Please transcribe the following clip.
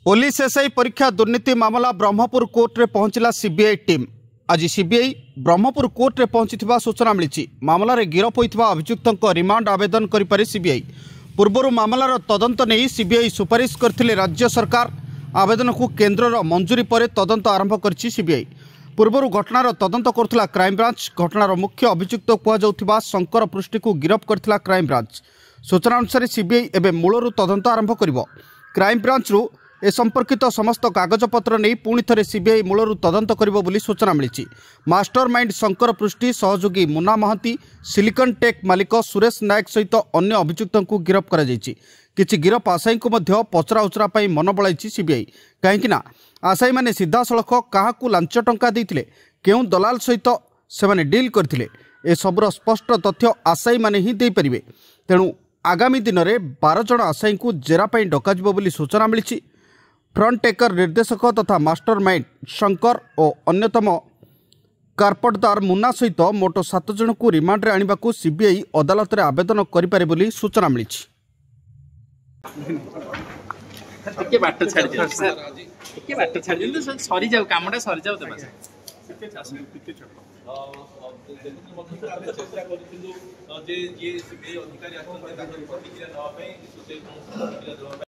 Police SI परीक्षा दुर्नीति मामला Brahmapur court रे पहुंचला सीबीआई टीम। आज सीबीआई ब्रह्मपुर कोर्ट रे पहुंची सूचना मिली। मामला रे गिरफ होइथिबा अभियुक्तों रिमांड आवेदन करिपारे सीबीआई। पूर्व मामलार तदंत नहीं सीबीआई सुपारिश करथिले राज्य सरकार। आवेदन को केन्द्र मंजूरी पर तदंत आरंभ करछि सीबीआई। पूर्व घटनार तदंत करुला क्राइमब्रांच। घटनार मुख्य अभियुक्त कुआ शंकर पृष्टि को गिरफ करथिला क्राइमब्रांच। सूचना अनुसार सीबीआई एवं मूलरू तदंत आरंभ करिवो। क्राइमब्रांच रु ए संपर्कित समस्त कागजपत्र नहीं पुणी थे सीबीआई मूलरू तदंत करिवो बोली सूचना मिली। मास्टरमाइंड शंकर पृष्टि, सहयोगी मुन्ना महांती, सिलिकन टेक मालिक सुरेश नायक सहित अन्य अभियुक्तों को गिरफ कर किछि गिरफ आसाई को पचरा उचरा मन बलाई सीबीआई। कहीं आसाई माने सीधा सड़क क्या लांच टंका देते, केउं दलाल सहित से डील करथिले, ए सबुर स्पष्ट तथ्य आसाई माने ही दे परिबे। तेणु आगामी दिन में 12 जन आसाई को जेरा पई डकाजिबो बोली सूचना मिली। फ्रंट टेकर निर्देशक तथा मास्टरमाइंड शंकर और अन्यतम कारपटदार मुन्ना सहित मोट 7 जन को रिमांड रे आनिबा को सीबीआई अदालत रे आवेदन करिपारे बोली सूचना मिली। टिके बाट छाड़ दियो सर, टिके बाट छाड़ दियो तो सरी जाऊ, कामडा सरी जाऊ। तबा टिके चेष्टा करिथिलु जे ये सीबीआई अधिकारी आसन ताकर प्रतिक्रिया दवा पई